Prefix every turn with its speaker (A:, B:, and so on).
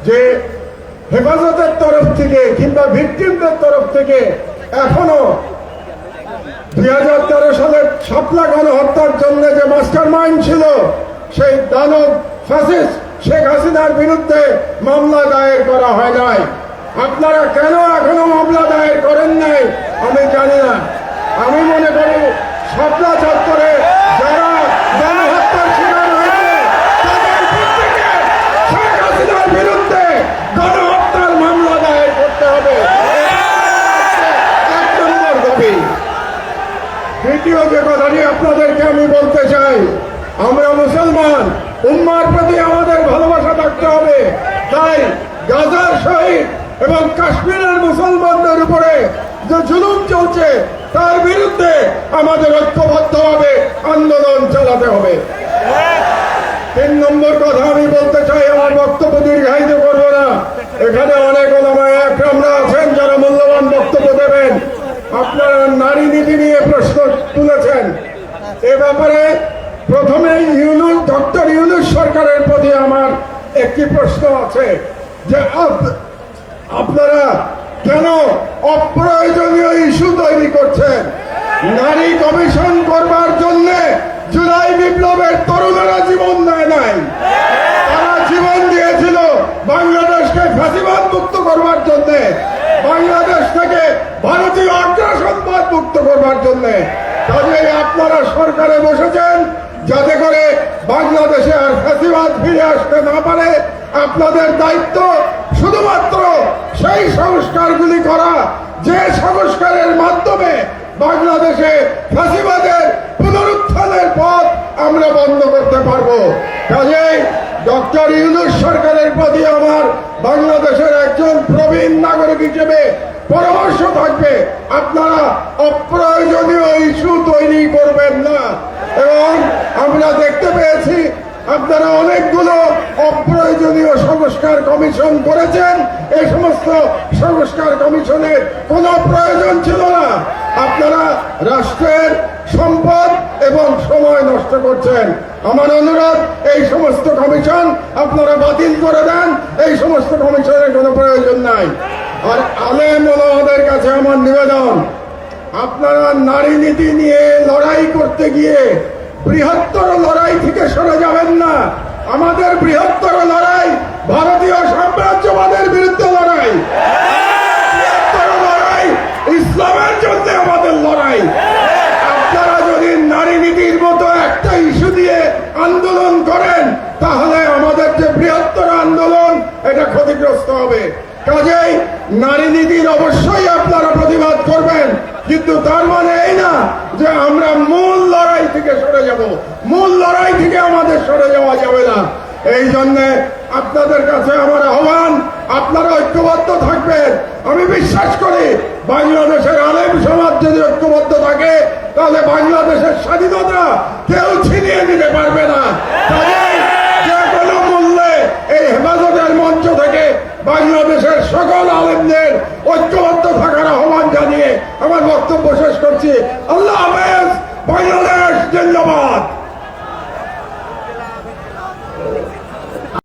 A: যে হেফাজতের তরফ থেকে কিংবা ভিকটিমদের তরফ থেকে এখনো 2013 সালের শাপলা গণহত্যার জন্য যে মাস্টার মাইন্ড ছিল সেই দানব ফ্যাসিস্ট শেখ হাসিনার বিরুদ্ধে মামলা দায়ের করা হয় নাই। আপনারা কেন এখনো মামলা দায়ের করেন নাই আমি জানি না। আমি মনে করি শাপলা চত্বরে যারা গণহত্যার শিকার হয়েছে তাদের প্রত্যেকে শেখ হাসিনার বিরুদ্ধে গণহত্যার মামলা দায়ের করতে হবে। এক নম্বর দাবি। দ্বিতীয় যে কথাটি আপনাদেরকে আমি বলতে চাই, আমরা মুসলমান, উম্মার প্রতি আমাদের ভালোবাসা থাকতে হবে। তাই গাজার শহীদ এবং কাশ্মীরের মুসলমানদের উপরে যে জুলুম চলছে তার বিরুদ্ধে আমাদের ঐক্যবদ্ধভাবে আন্দোলন চালাতে হবে। 3 নম্বর কথা আমি বলতে চাই, আমার বক্তব্য দীর্ঘায়িত করব না। এখানে অনেক ওলামায়ে একরামরা আছেন যারা মূল্যবান বক্তব্য দেবেন। আপনারা নারী নীতি নিয়ে প্রশ্ন তুলেছেন। এ ব্যাপারে প্রথমে ডক্টর ইউনূস সরকারের প্রতি আমার একটি প্রশ্ন আছে যে আপনারা কেন অপ্রয়োজনীয় ইস্যু তৈরি করছেন? নারী কমিশন করবার জন্য জুলাই বিপ্লবের তরুণেরা জীবন দেয় নাই। তারা জীবন দিয়েছিল বাংলাদেশকে ফ্যাসিবাদ মুক্ত করবার জন্য, বাংলাদেশ থেকে ভারতীয় আগ্রাসনবাদ মুক্ত করবার জন্য। কাজেই আপনারা সরকারে বসেছেন যাতে করে বাংলাদেশে আর ফ্যাসিবাদ ফিরে আসতে না পারে। আপনাদের দায়িত্ব শুধুমাত্র সেই সংস্কারগুলি করা যে সংস্কারের মাধ্যমে বাংলাদেশে ফ্যাসিবাদের পুনরুত্থানের পথ আমরা বন্ধ করতে পারবো। কাজেই ডক্টর ইউনূস সরকারের প্রতি আমার বাংলাদেশের একজন প্রবীণ নাগরিক হিসেবে পরামর্শ থাকবে, আপনারা অপ্রয়োজনীয় ইস্যু তৈরি করবেন না। এবং আমরা দেখতে পেয়েছি আপনারা অনেকগুলো অপ্রয়োজনীয় সংস্কার কমিশন করেছেন। এই সমস্ত সংস্কার কমিশনের কোনো প্রয়োজন ছিল না। আপনারা রাষ্ট্রের সম্পদ এবং সময় নষ্ট করছেন। আমার অনুরোধ, এই সমস্ত কমিশন আপনারা বাতিল করে দেন। এই সমস্ত কমিশনের কোনো প্রয়োজন নাই। আর আলেম ওলামাদের কাছে আমার নিবেদন, আপনারা নারী নীতি নিয়ে লড়াই করতে গিয়ে বৃহত্তর লড়াই থেকে সরে যাবেন না। আমাদের বৃহত্তর লড়াই ভারতীয় সাম্রাজ্যবাদের বিরুদ্ধে লড়াই, বৃহত্তর লড়াই ইসলামের জন্য আমাদের লড়াই। আপনারা যদি নারী নীতির মতো একটা ইস্যু দিয়ে আন্দোলন করেন তাহলে আমাদের যে বৃহত্তর আন্দোলন এটা ক্ষতিগ্রস্ত হবে। কাজেই নারী নীতির অবশ্যই আপনারা প্রতিবাদ করবেন, কিন্তু তার মানে এই না যে আমরা মূল লড়াই থেকে সরে যাব। মূল লড়াই থেকে আমাদের সরে যাওয়া যাবে না। এই জন্যে আপনাদের কাছে আমার আহ্বান, আপনারা ঐক্যবদ্ধ থাকবেন। আমি বিশ্বাস করি বাংলাদেশের আলেম সমাজ যদি ঐক্যবদ্ধ থাকে তাহলে বাংলাদেশের স্বাধীনতা কেউ ছিনিয়ে নিতে পারবে না। যে কোনো মূল্যে এই হেফাজতের মঞ্চ থেকে বাংলাদেশের সকল আলেমদের ঐক্যবদ্ধ থাকার আহ্বান জানিয়ে আমার বক্তব্য শেষ করছি। আল্লাহ হাফেজ। বাংলাদেশ জিন্দাবাদ।